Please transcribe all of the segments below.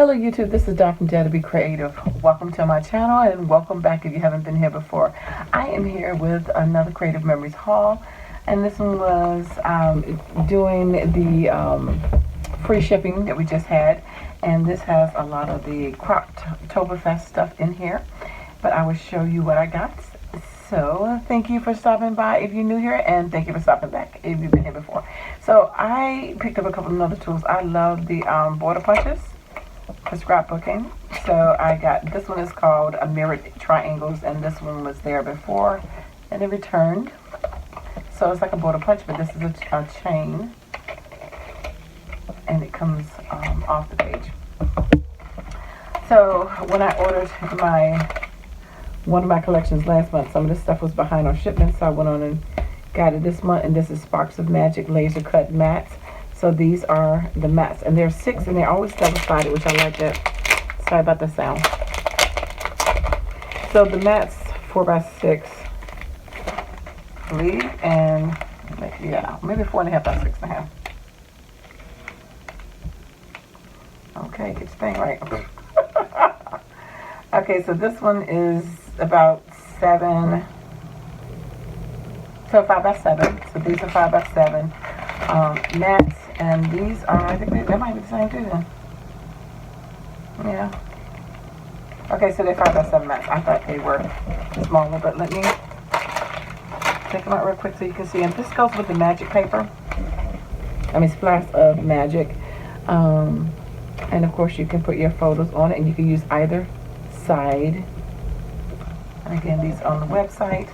Hello YouTube, this is Dawn from DaretoBeCreative. Welcome to my channel and welcome back if you haven't been here before. I am here with another Creative Memories haul, and this one was doing the free shipping that we just had, and this has a lot of the Croptoberfest stuff in here, but I will show you what I got. So thank you for stopping by if you're new here, and thank you for stopping back if you've been here before. So I picked up a couple of other tools. I love the border punches for scrapbooking. So I got, this one is called a mirrored triangles, and this one was there before and it returned. So it's like a border punch, but this is a chain, and it comes off the page. So when I ordered one of my collections last month, some of this stuff was behind on shipment, so I went on and got it this month, and this is Sparks of Magic laser cut mats. So these are the mats, and there's 6, and they're always double-sided, which I like that. Sorry about the sound. So the mats 4x6, I believe, and yeah, maybe 4.5 by 6.5. Okay, get your thing right. Okay, so this one is about 7. So 5x7. So these are 5x7 mats. And these are, I think they might be the same too then. Yeah. Okay, so they're 5x7 mats. I thought they were smaller, but let me take them out real quick so you can see. And this goes with the magic paper. I mean, splash of magic. And of course, you can put your photos on it, and you can use either side. And again, these are on the website.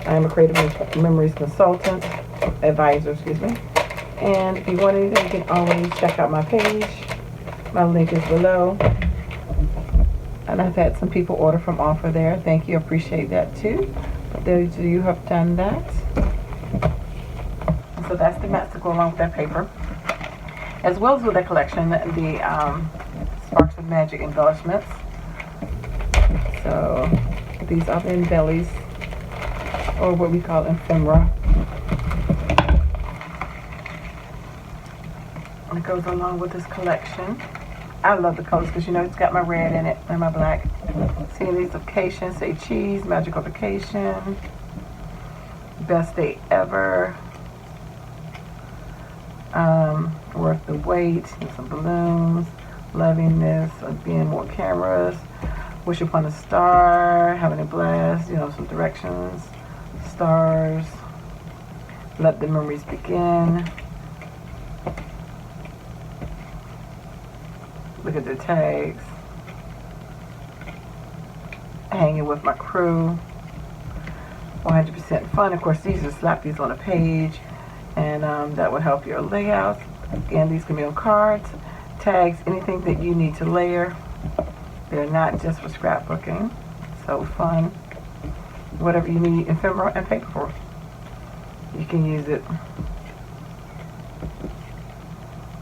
I am a Creative Memories consultant, advisor, excuse me. And if you want anything, you can always check out my page. My link is below. And I've had some people order from offer there. Thank you, appreciate that too. But those of you who have done that. And so that's the mats to go along with that paper. As well as with the collection, the Sparks of Magic embellishments. So these are the embellies, or what we call ephemera. And it goes along with this collection. I love the colors because, you know, it's got my red in it and my black. Seeing these occasions, say cheese, magical vacation, best day ever, worth the wait, some balloons, loving this, being more cameras, wish upon a star, having a blast, you know, some directions. Stars, let the memories begin. Look at the tags. Hanging with my crew. 100% fun. Of course, these are slap these on a page, and that will help your layouts. Again, these can be on cards, tags, anything that you need to layer. They're not just for scrapbooking. So fun. Whatever you need ephemera and paper for, you can use it.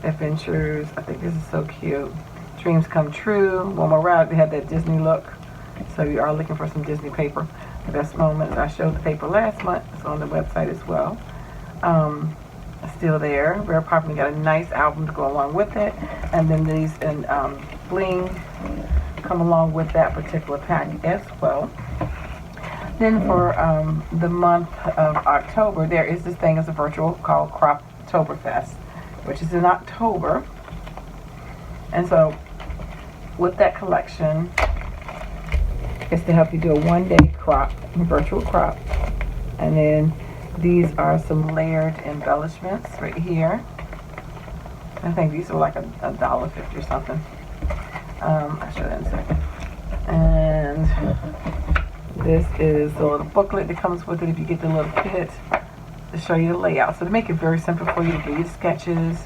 Adventures, I think this is so cute. Dreams come true. One more ride, they had that Disney look. So you are looking for some Disney paper. The best moments, I showed the paper last month. It's on the website as well. Still there, very popular. Got a nice album to go along with it. And then these and bling come along with that particular pack as well. Then for the month of October, there is this thing as a virtual called Croptoberfest, which is in October. And so with that collection, it's to help you do a one-day crop, virtual crop. And then these are some layered embellishments right here. I think these are like $1.50 or something. I'll show that in a second. And this is the little booklet that comes with it if you get the little kit to show you the layout. So to make it very simple for you, to give you the sketches,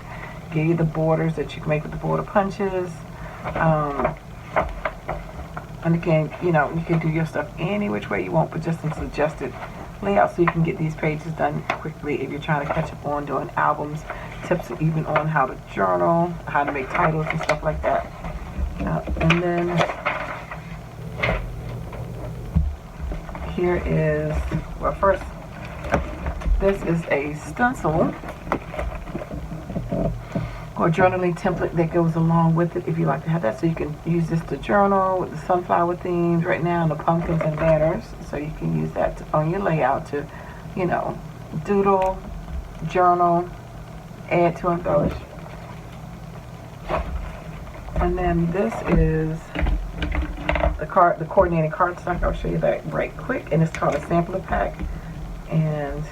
give you the borders that you can make with the border punches. And again, you know, you can do your stuff any which way you want, but just some suggested layout so you can get these pages done quickly if you're trying to catch up on doing albums, tips even on how to journal, how to make titles and stuff like that. And then here is, well, first this is a stencil or journaling template that goes along with it if you like to have that. So you can use this to journal with the sunflower themes right now and the pumpkins and banners. So you can use that on your layout to, you know, doodle, journal, add to embellish. And then this is the coordinated cardstock. I'll show you that right quick. And it's called a sampler pack. And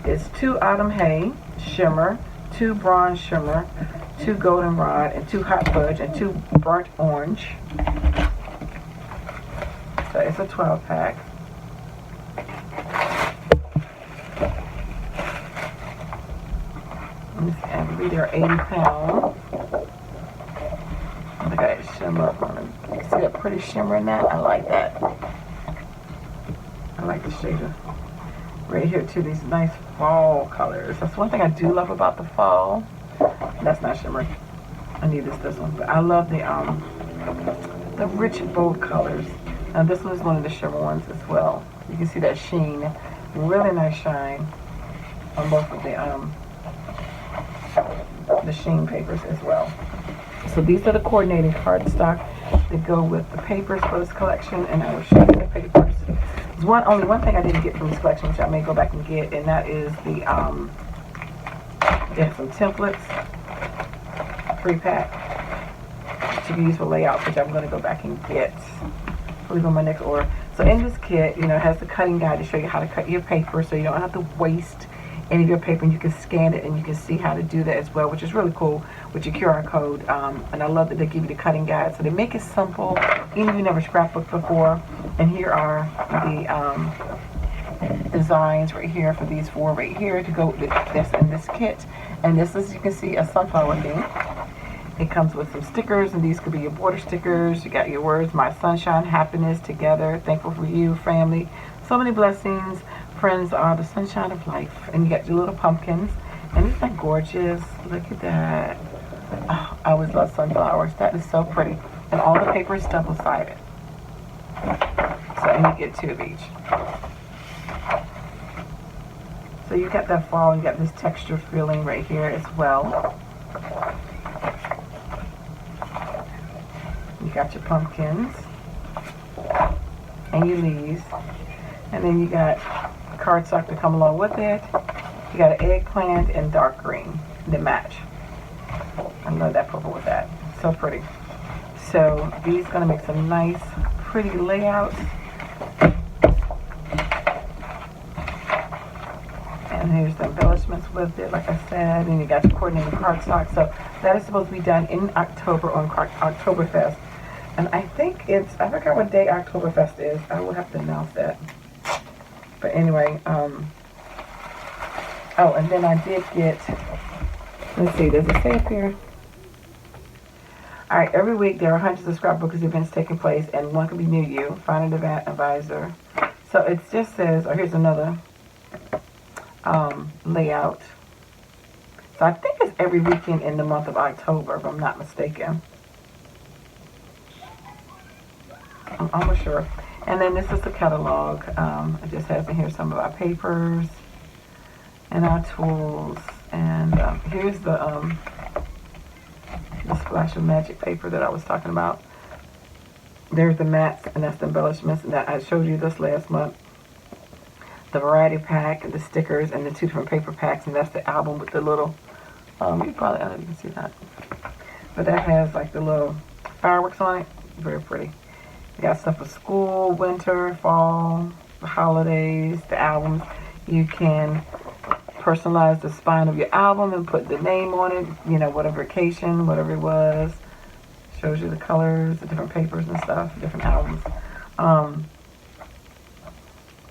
it's 2 Autumn Hay shimmer, 2 bronze shimmer, 2 goldenrod, and 2 hot fudge, and 2 burnt orange. So it's a 12 pack. And I believe they're 80 pounds. Look at that shimmer on it. See that pretty shimmer in that? I like that. I like the shade of right here too, these nice fall colors. That's one thing I do love about the fall. That's not shimmery. I need this one. But I love the rich bold colors. Now this one is one of the shimmer ones as well. You can see that sheen. Really nice shine on both of the sheen papers as well. So these are the coordinating cardstock that go with the papers for this collection, and I will show you the papers. There's only one thing I didn't get from this collection, which I may go back and get, and that is they have some templates, 3-pack, to use for layouts, which I'm going to go back and get. Probably on my next order. So in this kit, you know, it has the cutting guide to show you how to cut your paper, so you don't have to waste any of your paper, and you can scan it and you can see how to do that as well, which is really cool with your QR code. And I love that they give you the cutting guide, so they make it simple, even if you never scrapbooked before. And here are the designs right here for these 4 right here to go with this in this kit. And this is, you can see, a sunflower theme. It comes with some stickers, and these could be your border stickers. You got your words: my sunshine, happiness, together, thankful for you, family, so many blessings, friends are the sunshine of life. And you got your little pumpkins, and isn't that gorgeous? Look at that. Oh, I always love sunflowers. That is so pretty. And all the paper is double-sided. So, and you get 2 of each. So you got that fall, and you got this texture feeling right here as well. You got your pumpkins and your leaves, and then you got cardstock to come along with it. You got an eggplant and dark green that match. I love that purple with that. So pretty. So these are going to make some nice, pretty layouts. And here's the embellishments with it, like I said. And you got your coordinated cardstock. So that is supposed to be done in October on Oktoberfest. And I think it's, I forgot what day Oktoberfest is. I will have to announce that. But anyway, oh, and then I did get, let's see, does it say up here? All right, every week there are hundreds of scrapbookers events taking place, and one could be near you. Find an event advisor. So it just says, oh, here's another layout. So I think it's every weekend in the month of October, if I'm not mistaken. I'm almost sure. And then this is the catalog. It just has in here some of our papers and our tools. And here's the Splash of Magic paper that I was talking about. There's the mats, and that's the embellishments. And that I showed you this last month. The variety pack, the stickers, and the 2 different paper packs. And that's the album with the little, you probably, I don't know if you can see that. But that has like the little fireworks on it. Very pretty. You got stuff for school, winter, fall, the holidays, the albums. You can personalize the spine of your album and put the name on it, you know, whatever occasion, whatever it was. Shows you the colors, the different papers and stuff, different albums.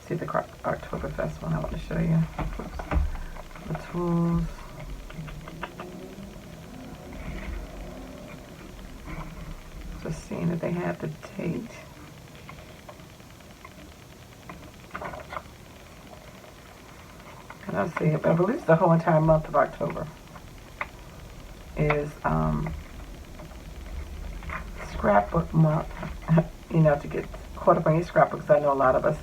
See the Oktoberfest one I want to show you. Oops. The tools. Just seeing that they have the date. And I'll see it, but I believe the whole entire month of October is scrapbook month, you know, to get caught up on your scrapbooks. I know a lot of us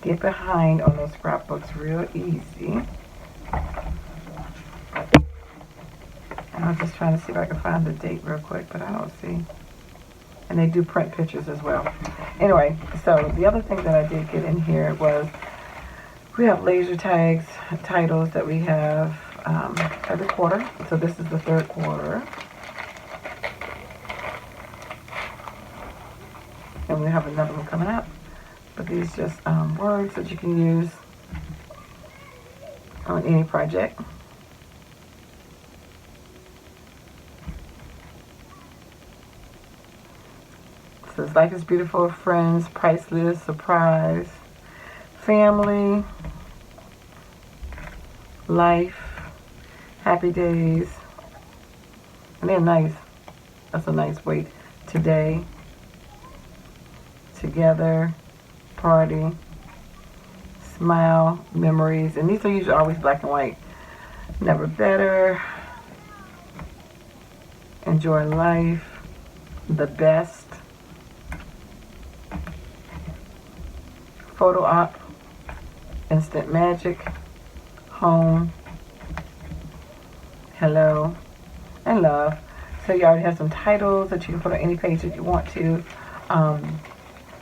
get behind on those scrapbooks real easy. And I was just trying to see if I can find the date real quick, but I don't see. And they do print pictures as well. Anyway, so the other thing that I did get in here was we have laser tags, titles that we have every quarter. So this is the 3rd quarter. And we have another one coming up. But these just words that you can use on any project. It says life is beautiful, friends, priceless, surprise, family, life, happy days. And they're nice. That's a nice weight. Today, together, party, smile, memories. And these are usually always black and white. Never better, enjoy life, the best, photo op, instant magic, home, hello, and love. So you already have some titles that you can put on any page that you want to,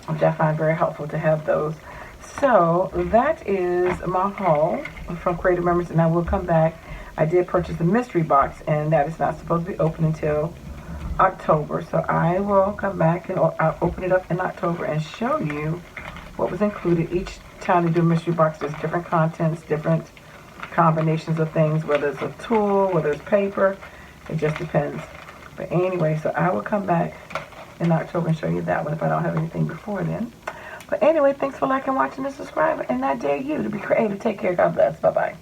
which I find very helpful to have those. So that is my haul from Creative Memories, and I will come back. I did purchase a mystery box, and that is not supposed to be open until October. So I will come back and I'll open it up in October and show you what was included. Each time they do a mystery box, there's different contents, different combinations of things, whether it's a tool, whether it's paper. It just depends. But anyway, so I will come back in October and show you that one if I don't have anything before then. But anyway, thanks for liking, watching, and subscribing. And I dare you to be creative. Take care. God bless. Bye-bye.